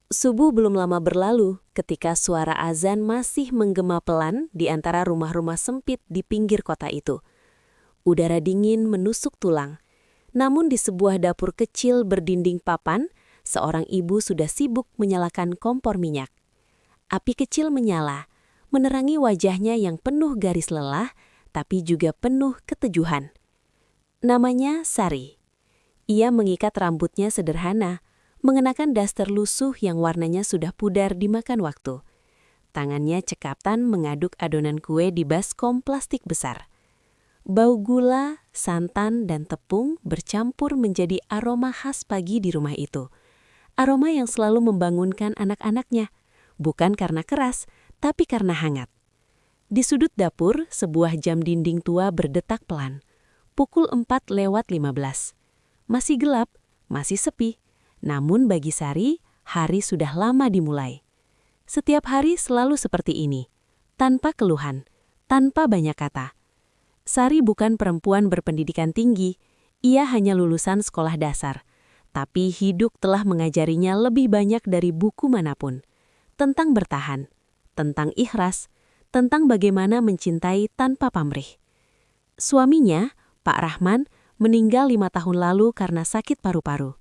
Subuh belum lama berlalu ketika suara azan masih menggema pelan di antara rumah-rumah sempit di pinggir kota itu. Udara dingin menusuk tulang. Namun di sebuah dapur kecil berdinding papan, seorang ibu sudah sibuk menyalakan kompor minyak. Api kecil menyala, menerangi wajahnya yang penuh garis lelah, tapi juga penuh ketejuhan. Namanya Sari. Ia mengikat rambutnya sederhana, mengenakan daster lusuh yang warnanya sudah pudar dimakan waktu. Tangannya cekatan mengaduk adonan kue di baskom plastik besar. Bau gula, santan, dan tepung bercampur menjadi aroma khas pagi di rumah itu. Aroma yang selalu membangunkan anak-anaknya, bukan karena keras, tapi karena hangat. Di sudut dapur, sebuah jam dinding tua berdetak pelan. Pukul 4:15. Masih gelap, masih sepi. Namun bagi Sari, hari sudah lama dimulai. Setiap hari selalu seperti ini, tanpa keluhan, tanpa banyak kata. Sari bukan perempuan berpendidikan tinggi, ia hanya lulusan sekolah dasar. Tapi hidup telah mengajarinya lebih banyak dari buku manapun. Tentang bertahan, tentang ikhlas, tentang bagaimana mencintai tanpa pamrih. Suaminya, Pak Rahman, meninggal 5 tahun lalu karena sakit paru-paru.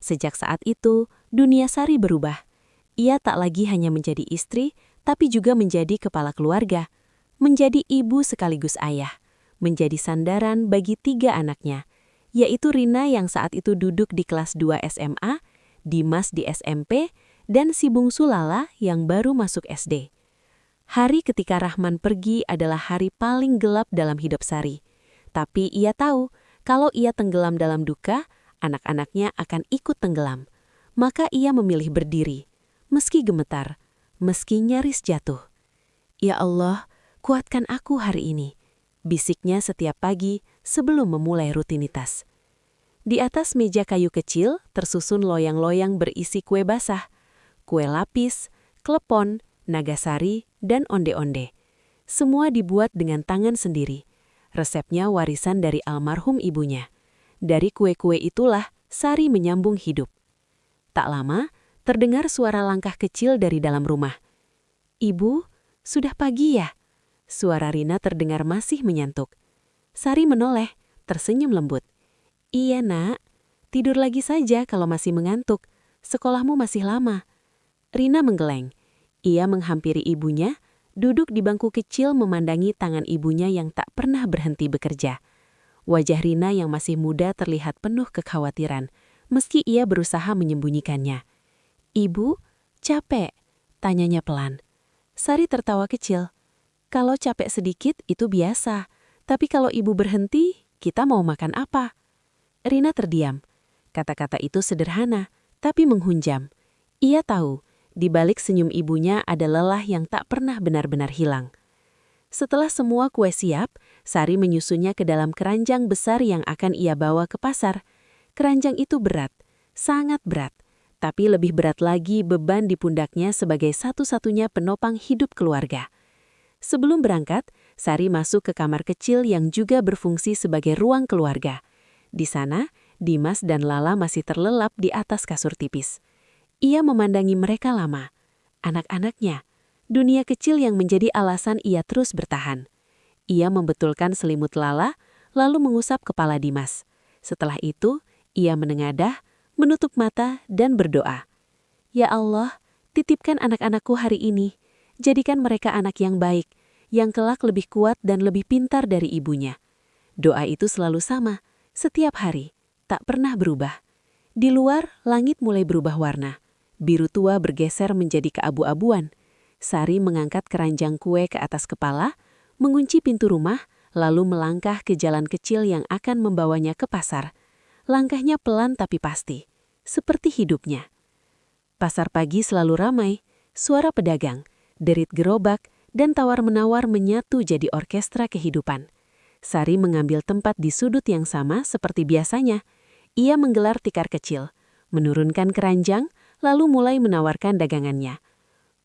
Sejak saat itu, dunia Sari berubah. Ia tak lagi hanya menjadi istri, tapi juga menjadi kepala keluarga, menjadi ibu sekaligus ayah, menjadi sandaran bagi 3 anaknya, yaitu Rina yang saat itu duduk di kelas 2 SMA, Dimas di SMP, dan si bungsu Lala yang baru masuk SD. Hari ketika Rahman pergi adalah hari paling gelap dalam hidup Sari. Tapi ia tahu, kalau ia tenggelam dalam duka, anak-anaknya akan ikut tenggelam. Maka ia memilih berdiri, meski gemetar, meski nyaris jatuh. Ya Allah, kuatkan aku hari ini, bisiknya setiap pagi sebelum memulai rutinitas. Di atas meja kayu kecil tersusun loyang-loyang berisi kue basah, kue lapis, klepon, nagasari, dan onde-onde. Semua dibuat dengan tangan sendiri. Resepnya warisan dari almarhum ibunya. Dari kue-kue itulah Sari menyambung hidup. Tak lama, terdengar suara langkah kecil dari dalam rumah. "Ibu, sudah pagi ya?" Suara Rina terdengar masih menyantuk. Sari menoleh, tersenyum lembut. "Iya, Nak. Tidur lagi saja kalau masih mengantuk. Sekolahmu masih lama." Rina menggeleng. Ia menghampiri ibunya, duduk di bangku kecil memandangi tangan ibunya yang tak pernah berhenti bekerja. Wajah Rina yang masih muda terlihat penuh kekhawatiran, meski ia berusaha menyembunyikannya. "Ibu, capek?" tanyanya pelan. Sari tertawa kecil. "Kalau capek sedikit itu biasa, tapi kalau ibu berhenti, kita mau makan apa?" Rina terdiam. Kata-kata itu sederhana, tapi menghunjam. Ia tahu, di balik senyum ibunya ada lelah yang tak pernah benar-benar hilang. Setelah semua kue siap, Sari menyusunnya ke dalam keranjang besar yang akan ia bawa ke pasar. Keranjang itu berat, sangat berat, tapi lebih berat lagi beban di pundaknya sebagai satu-satunya penopang hidup keluarga. Sebelum berangkat, Sari masuk ke kamar kecil yang juga berfungsi sebagai ruang keluarga. Di sana, Dimas dan Lala masih terlelap di atas kasur tipis. Ia memandangi mereka lama, anak-anaknya, dunia kecil yang menjadi alasan ia terus bertahan. Ia membetulkan selimut Lala, lalu mengusap kepala Dimas. Setelah itu, ia menengadah, menutup mata, dan berdoa. "Ya Allah, titipkan anak-anakku hari ini. Jadikan mereka anak yang baik, yang kelak lebih kuat dan lebih pintar dari ibunya." Doa itu selalu sama, setiap hari, tak pernah berubah. Di luar, langit mulai berubah warna. Biru tua bergeser menjadi keabu-abuan. Sari mengangkat keranjang kue ke atas kepala, mengunci pintu rumah, lalu melangkah ke jalan kecil yang akan membawanya ke pasar. Langkahnya pelan tapi pasti, seperti hidupnya. Pasar pagi selalu ramai, suara pedagang, derit gerobak, dan tawar-menawar menyatu jadi orkestra kehidupan. Sari mengambil tempat di sudut yang sama seperti biasanya. Ia menggelar tikar kecil, menurunkan keranjang, lalu mulai menawarkan dagangannya.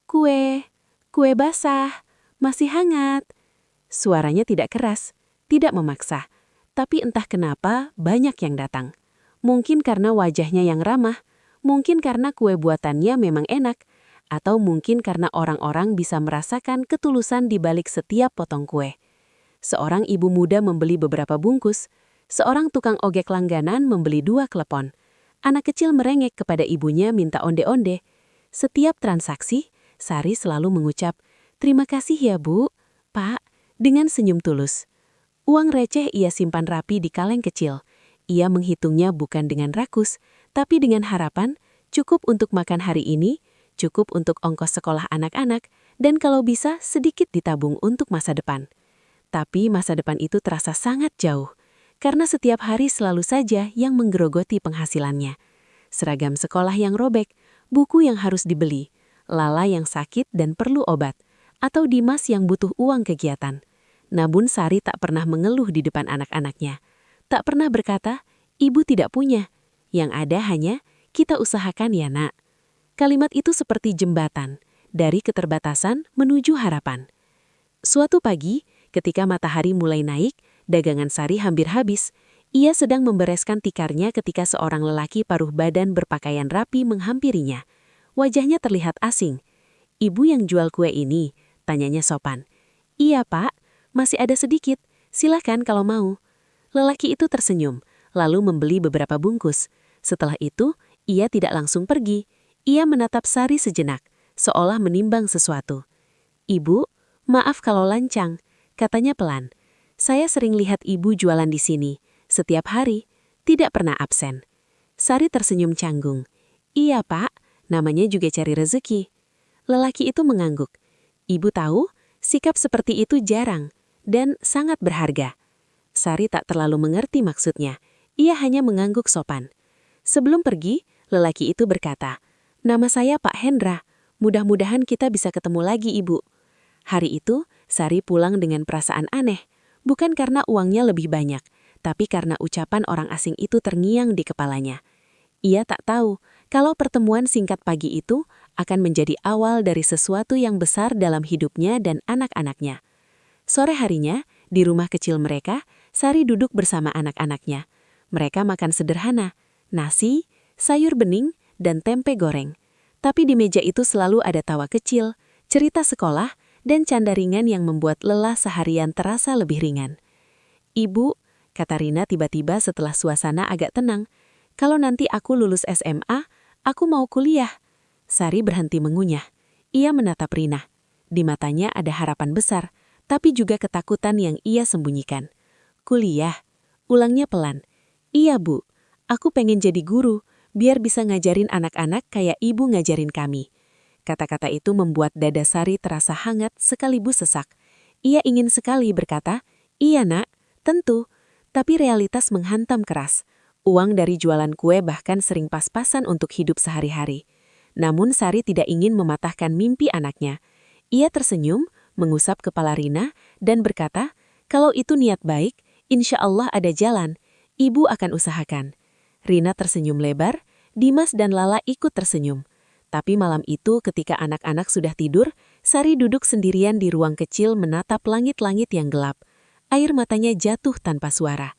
"Kue, kue basah, masih hangat." Suaranya tidak keras, tidak memaksa, tapi entah kenapa banyak yang datang. Mungkin karena wajahnya yang ramah, Mungkin karena kue buatannya memang enak, atau mungkin karena orang-orang bisa merasakan ketulusan di balik setiap potong kue. Seorang ibu muda membeli beberapa bungkus, seorang tukang ojek langganan membeli 2 klepon. Anak kecil merengek kepada ibunya minta onde-onde. Setiap transaksi, Sari selalu mengucap, "Terima kasih ya Bu, Pak," dengan senyum tulus. Uang receh ia simpan rapi di kaleng kecil. Ia menghitungnya bukan dengan rakus, tapi dengan harapan, cukup untuk makan hari ini, cukup untuk ongkos sekolah anak-anak, dan kalau bisa sedikit ditabung untuk masa depan. Tapi masa depan itu terasa sangat jauh, karena setiap hari selalu saja yang menggerogoti penghasilannya. Seragam sekolah yang robek, buku yang harus dibeli, Lala yang sakit dan perlu obat, atau Dimas yang butuh uang kegiatan. Namun Sari tak pernah mengeluh di depan anak-anaknya. Tak pernah berkata, "Ibu tidak punya." Yang ada hanya, "Kita usahakan ya nak." Kalimat itu seperti jembatan, dari keterbatasan menuju harapan. Suatu pagi, ketika matahari mulai naik, dagangan Sari hampir habis. Ia sedang membereskan tikarnya ketika seorang lelaki paruh badan berpakaian rapi menghampirinya. Wajahnya terlihat asing. "Ibu yang jual kue ini?" tanyanya sopan. "Iya Pak, masih ada sedikit. Silakan kalau mau." Lelaki itu tersenyum, lalu membeli beberapa bungkus. Setelah itu, ia tidak langsung pergi. Ia menatap Sari sejenak, seolah menimbang sesuatu. "Ibu, maaf kalau lancang," katanya pelan. "Saya sering lihat ibu jualan di sini, setiap hari, tidak pernah absen." Sari tersenyum canggung. "Iya Pak, namanya juga cari rezeki." Lelaki itu mengangguk. "Ibu tahu, sikap seperti itu jarang dan sangat berharga." Sari tak terlalu mengerti maksudnya. Ia hanya mengangguk sopan. Sebelum pergi, lelaki itu berkata, "Nama saya Pak Hendra. Mudah-mudahan kita bisa ketemu lagi, Ibu." Hari itu, Sari pulang dengan perasaan aneh. Bukan karena uangnya lebih banyak, tapi karena ucapan orang asing itu terngiang di kepalanya. Ia tak tahu kalau pertemuan singkat pagi itu akan menjadi awal dari sesuatu yang besar dalam hidupnya dan anak-anaknya. Sore harinya, di rumah kecil mereka, Sari duduk bersama anak-anaknya. Mereka makan sederhana, nasi, sayur bening, dan tempe goreng. Tapi di meja itu selalu ada tawa kecil, cerita sekolah, dan canda ringan yang membuat lelah seharian terasa lebih ringan. "Ibu," kata Rina tiba-tiba setelah suasana agak tenang, "kalau nanti aku lulus SMA, aku mau kuliah." Sari berhenti mengunyah. Ia menatap Rina. Di matanya ada harapan besar, tapi juga ketakutan yang ia sembunyikan. "Kuliah?" Ulangnya pelan. "Iya Bu, aku pengen jadi guru, biar bisa ngajarin anak-anak kayak ibu ngajarin kami." Kata-kata itu membuat dada Sari terasa hangat sekaligus sesak. Ia ingin sekali berkata, "Iya nak, tentu." Tapi realitas menghantam keras. Uang dari jualan kue bahkan sering pas-pasan untuk hidup sehari-hari. Namun Sari tidak ingin mematahkan mimpi anaknya. Ia tersenyum, mengusap kepala Rina, dan berkata, "Kalau itu niat baik, insya Allah ada jalan. Ibu akan usahakan." Rina tersenyum lebar, Dimas dan Lala ikut tersenyum. Tapi malam itu ketika anak-anak sudah tidur, Sari duduk sendirian di ruang kecil menatap langit-langit yang gelap. Air matanya jatuh tanpa suara.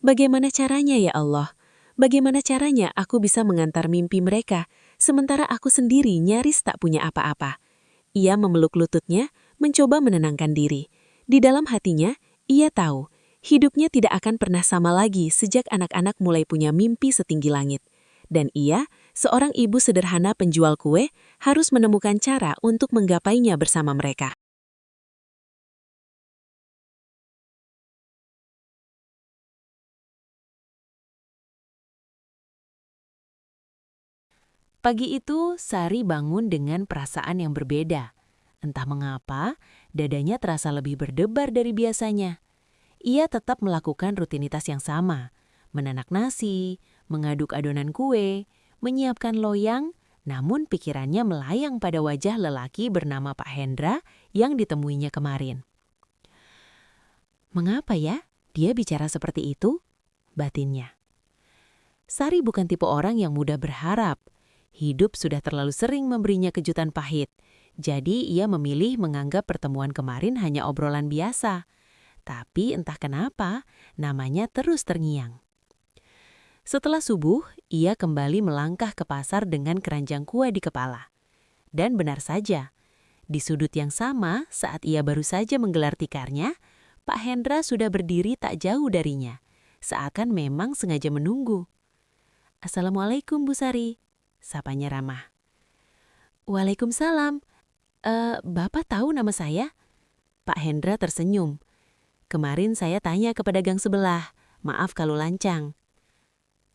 "Bagaimana caranya ya Allah? Bagaimana caranya aku bisa mengantar mimpi mereka, sementara aku sendiri nyaris tak punya apa-apa?" Ia memeluk lututnya, mencoba menenangkan diri. Di dalam hatinya, ia tahu, hidupnya tidak akan pernah sama lagi sejak anak-anak mulai punya mimpi setinggi langit. Dan ia, seorang ibu sederhana penjual kue, harus menemukan cara untuk menggapainya bersama mereka. Pagi itu, Sari bangun dengan perasaan yang berbeda. Entah mengapa, dadanya terasa lebih berdebar dari biasanya. Ia tetap melakukan rutinitas yang sama, menanak nasi, mengaduk adonan kue, menyiapkan loyang, namun pikirannya melayang pada wajah lelaki bernama Pak Hendra yang ditemuinya kemarin. "Mengapa ya dia bicara seperti itu?" batinnya. Sari bukan tipe orang yang mudah berharap. Hidup sudah terlalu sering memberinya kejutan pahit. Jadi ia memilih menganggap pertemuan kemarin hanya obrolan biasa. Tapi entah kenapa, namanya terus terngiang. Setelah subuh, ia kembali melangkah ke pasar dengan keranjang kue di kepala. Dan benar saja, di sudut yang sama saat ia baru saja menggelar tikarnya, Pak Hendra sudah berdiri tak jauh darinya, seakan memang sengaja menunggu. "Assalamualaikum, Bu Sari," sapanya ramah. "Waalaikumsalam. Bapak tahu nama saya?" Pak Hendra tersenyum. "Kemarin saya tanya ke pedagang sebelah, maaf kalau lancang."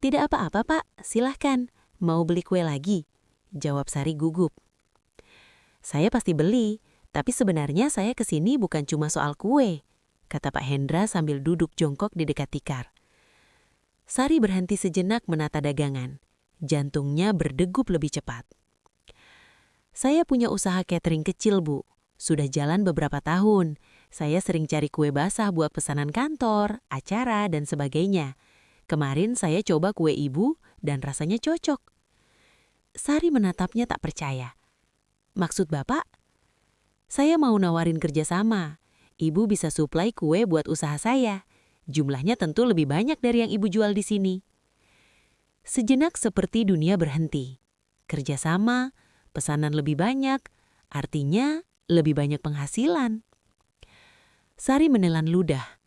"Tidak apa-apa, Pak, silahkan. Mau beli kue lagi?" jawab Sari gugup. "Saya pasti beli, tapi sebenarnya saya kesini bukan cuma soal kue," kata Pak Hendra sambil duduk jongkok di dekat tikar. Sari berhenti sejenak menata dagangan. Jantungnya berdegup lebih cepat. "Saya punya usaha catering kecil, Bu. Sudah jalan beberapa tahun. Saya sering cari kue basah buat pesanan kantor, acara, dan sebagainya. Kemarin saya coba kue ibu dan rasanya cocok." Sari menatapnya tak percaya. "Maksud Bapak?" "Saya mau nawarin kerjasama. Ibu bisa suplai kue buat usaha saya. Jumlahnya tentu lebih banyak dari yang ibu jual di sini." Sejenak seperti dunia berhenti. Kerjasama, pesanan lebih banyak, artinya lebih banyak penghasilan. Sari menelan ludah.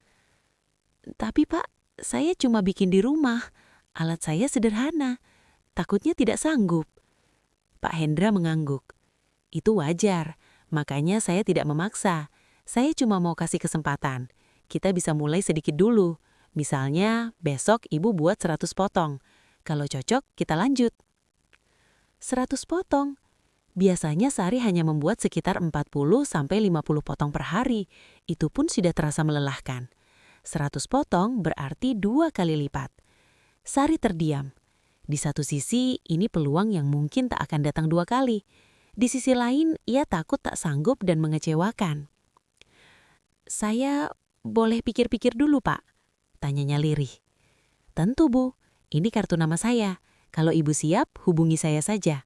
"Tapi Pak, saya cuma bikin di rumah. Alat saya sederhana. Takutnya tidak sanggup." Pak Hendra mengangguk. "Itu wajar, makanya saya tidak memaksa. Saya cuma mau kasih kesempatan. Kita bisa mulai sedikit dulu. Misalnya, besok ibu buat 100 potong. Kalau cocok, kita lanjut." 100 potong? Biasanya Sari hanya membuat sekitar 40-50 potong per hari. Itu pun sudah terasa melelahkan. 100 potong berarti 2 kali lipat. Sari terdiam. Di satu sisi, ini peluang yang mungkin tak akan datang 2 kali. Di sisi lain, ia takut tak sanggup dan mengecewakan. "Saya boleh pikir-pikir dulu, Pak?" tanyanya lirih. "Tentu, Bu. Ini kartu nama saya. Kalau ibu siap, hubungi saya saja."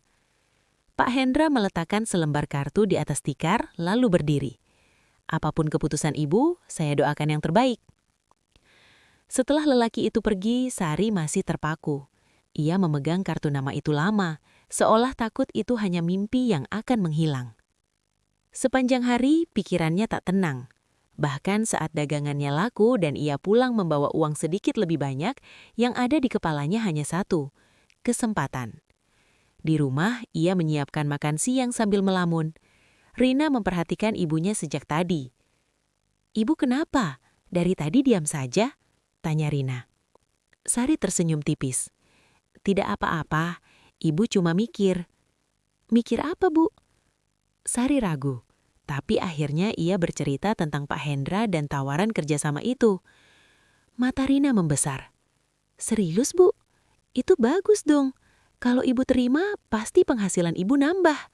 Pak Hendra meletakkan selembar kartu di atas tikar, lalu berdiri. "Apapun keputusan ibu, saya doakan yang terbaik." Setelah lelaki itu pergi, Sari masih terpaku. Ia memegang kartu nama itu lama, seolah takut itu hanya mimpi yang akan menghilang. Sepanjang hari, pikirannya tak tenang. Bahkan saat dagangannya laku dan ia pulang membawa uang sedikit lebih banyak, yang ada di kepalanya hanya satu, kesempatan. Di rumah, ia menyiapkan makan siang sambil melamun. Rina memperhatikan ibunya sejak tadi. "Ibu kenapa? Dari tadi diam saja?" tanya Rina. Sari tersenyum tipis. "Tidak apa-apa, ibu cuma mikir." "Mikir apa, Bu?" Sari ragu, tapi akhirnya ia bercerita tentang Pak Hendra dan tawaran kerjasama itu. Mata Rina membesar. "Serius, Bu? Itu bagus dong. Kalau ibu terima, pasti penghasilan ibu nambah."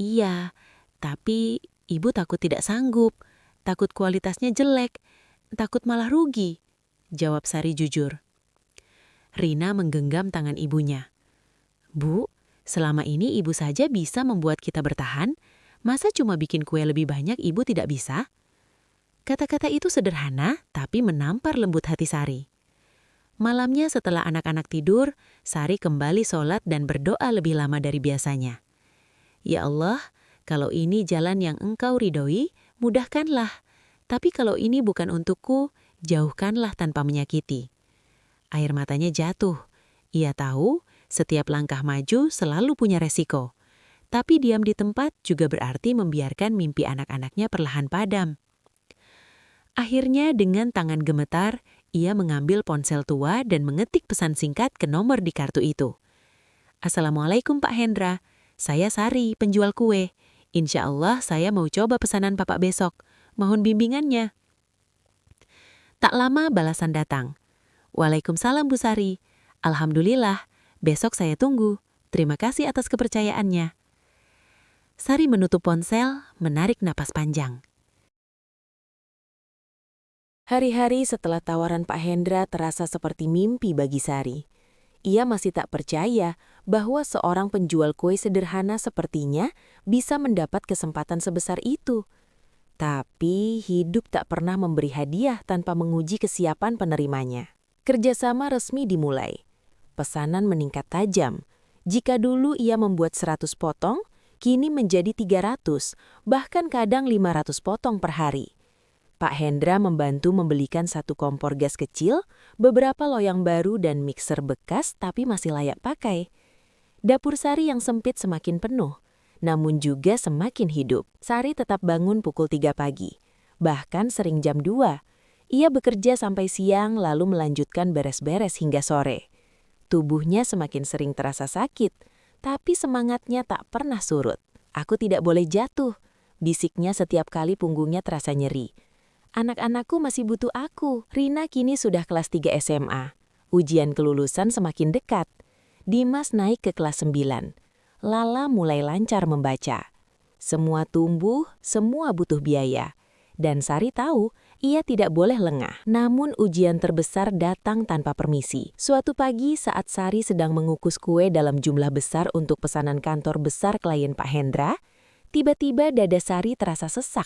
"Iya, tapi ibu takut tidak sanggup, takut kualitasnya jelek, takut malah rugi," jawab Sari jujur. Rina menggenggam tangan ibunya. "Bu, selama ini ibu saja bisa membuat kita bertahan, masa cuma bikin kue lebih banyak ibu tidak bisa?" Kata-kata itu sederhana, tapi menampar lembut hati Sari. Malamnya setelah anak-anak tidur, Sari kembali sholat dan berdoa lebih lama dari biasanya. "Ya Allah, kalau ini jalan yang Engkau ridhoi, mudahkanlah. Tapi kalau ini bukan untukku, jauhkanlah tanpa menyakiti." Air matanya jatuh. Ia tahu setiap langkah maju selalu punya resiko. Tapi diam di tempat juga berarti membiarkan mimpi anak-anaknya perlahan padam. Akhirnya dengan tangan gemetar, ia mengambil ponsel tua dan mengetik pesan singkat ke nomor di kartu itu. "Assalamualaikum Pak Hendra, saya Sari, penjual kue. Insya Allah saya mau coba pesanan Bapak besok. Mohon bimbingannya." Tak lama balasan datang. "Waalaikumsalam Bu Sari. Alhamdulillah, besok saya tunggu. Terima kasih atas kepercayaannya." Sari menutup ponsel, menarik napas panjang. Hari-hari setelah tawaran Pak Hendra terasa seperti mimpi bagi Sari. Ia masih tak percaya bahwa seorang penjual kue sederhana sepertinya bisa mendapat kesempatan sebesar itu. Tapi hidup tak pernah memberi hadiah tanpa menguji kesiapan penerimanya. Kerjasama resmi dimulai. Pesanan meningkat tajam. Jika dulu ia membuat 100 potong, kini menjadi 300, bahkan kadang 500 potong per hari. Pak Hendra membantu membelikan satu kompor gas kecil, beberapa loyang baru dan mixer bekas tapi masih layak pakai. Dapur Sari yang sempit semakin penuh, namun juga semakin hidup. Sari tetap bangun pukul 3 pagi, bahkan sering jam 2. Ia bekerja sampai siang lalu melanjutkan beres-beres hingga sore. Tubuhnya semakin sering terasa sakit, tapi semangatnya tak pernah surut. "Aku tidak boleh jatuh," bisiknya setiap kali punggungnya terasa nyeri. "Anak-anakku masih butuh aku." Rina kini sudah kelas 3 SMA. Ujian kelulusan semakin dekat. Dimas naik ke kelas 9. Lala mulai lancar membaca. Semua tumbuh, semua butuh biaya. Dan Sari tahu ia tidak boleh lengah. Namun ujian terbesar datang tanpa permisi. Suatu pagi saat Sari sedang mengukus kue dalam jumlah besar untuk pesanan kantor besar klien Pak Hendra, tiba-tiba dada Sari terasa sesak.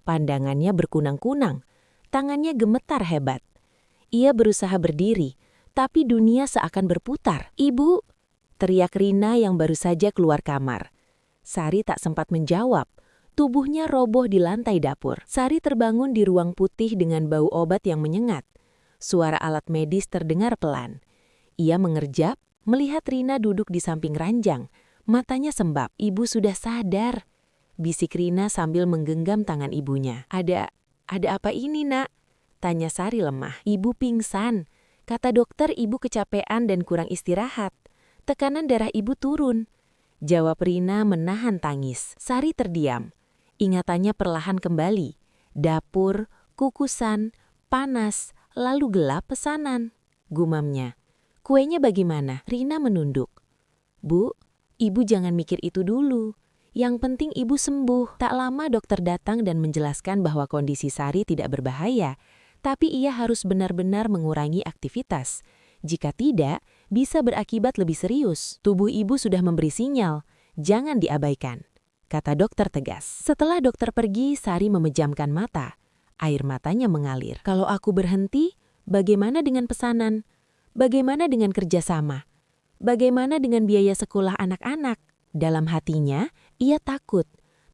Pandangannya berkunang-kunang, tangannya gemetar hebat. Ia berusaha berdiri, tapi dunia seakan berputar. "Ibu!" teriak Rina yang baru saja keluar kamar. Sari tak sempat menjawab. Tubuhnya roboh di lantai dapur. Sari terbangun di ruang putih dengan bau obat yang menyengat. Suara alat medis terdengar pelan. Ia mengerjap, melihat Rina duduk di samping ranjang. Matanya sembab. "Ibu sudah sadar," bisik Rina sambil menggenggam tangan ibunya. Ada apa ini, Nak?" tanya Sari lemah. "Ibu pingsan. Kata dokter ibu kecapean dan kurang istirahat. Tekanan darah ibu turun," jawab Rina menahan tangis. Sari terdiam. Ingatannya perlahan kembali. Dapur, kukusan, panas, lalu gelap pesanan. Gumamnya. "Kuenya bagaimana?" Rina menunduk. "Bu, ibu jangan mikir itu dulu. Yang penting ibu sembuh." Tak lama dokter datang dan menjelaskan bahwa kondisi Sari tidak berbahaya, tapi ia harus benar-benar mengurangi aktivitas. Jika tidak, bisa berakibat lebih serius. "Tubuh ibu sudah memberi sinyal, jangan diabaikan," kata dokter tegas. Setelah dokter pergi, Sari memejamkan mata. Air matanya mengalir. "Kalau aku berhenti, bagaimana dengan pesanan? Bagaimana dengan kerjasama? Bagaimana dengan biaya sekolah anak-anak?" Dalam hatinya, ia takut.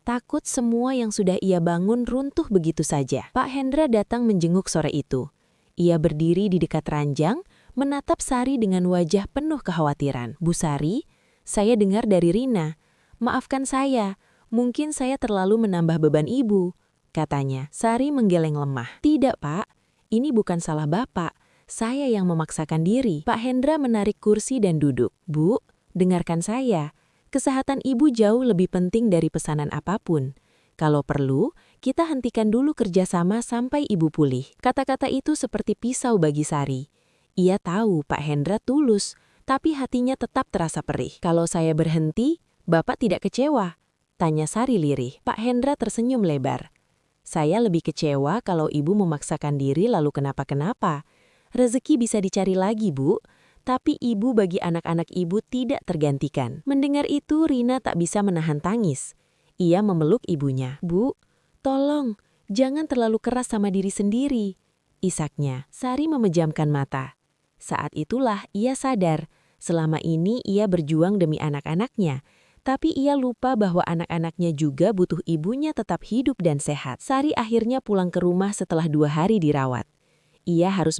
Takut semua yang sudah ia bangun runtuh begitu saja. Pak Hendra datang menjenguk sore itu. Ia berdiri di dekat ranjang, menatap Sari dengan wajah penuh kekhawatiran. "Bu Sari, saya dengar dari Rina. Maafkan saya, mungkin saya terlalu menambah beban ibu," katanya. Sari menggeleng lemah. "Tidak, Pak. Ini bukan salah Bapak. Saya yang memaksakan diri." Pak Hendra menarik kursi dan duduk. "Bu, dengarkan saya. Kesehatan ibu jauh lebih penting dari pesanan apapun. Kalau perlu, kita hentikan dulu kerjasama sampai ibu pulih." Kata-kata itu seperti pisau bagi Sari. Ia tahu Pak Hendra tulus, tapi hatinya tetap terasa perih. "Kalau saya berhenti, Bapak tidak kecewa?" tanya Sari lirih. Pak Hendra tersenyum lebar. "Saya lebih kecewa kalau ibu memaksakan diri lalu kenapa-kenapa. Rezeki bisa dicari lagi, Bu. Tapi ibu bagi anak-anak ibu tidak tergantikan." Mendengar itu, Rina tak bisa menahan tangis. Ia memeluk ibunya. "Bu, tolong, jangan terlalu keras sama diri sendiri," isaknya. Sari memejamkan mata. Saat itulah ia sadar, selama ini ia berjuang demi anak-anaknya. Tapi ia lupa bahwa anak-anaknya juga butuh ibunya tetap hidup dan sehat. Sari akhirnya pulang ke rumah setelah 2 hari dirawat. Ia harus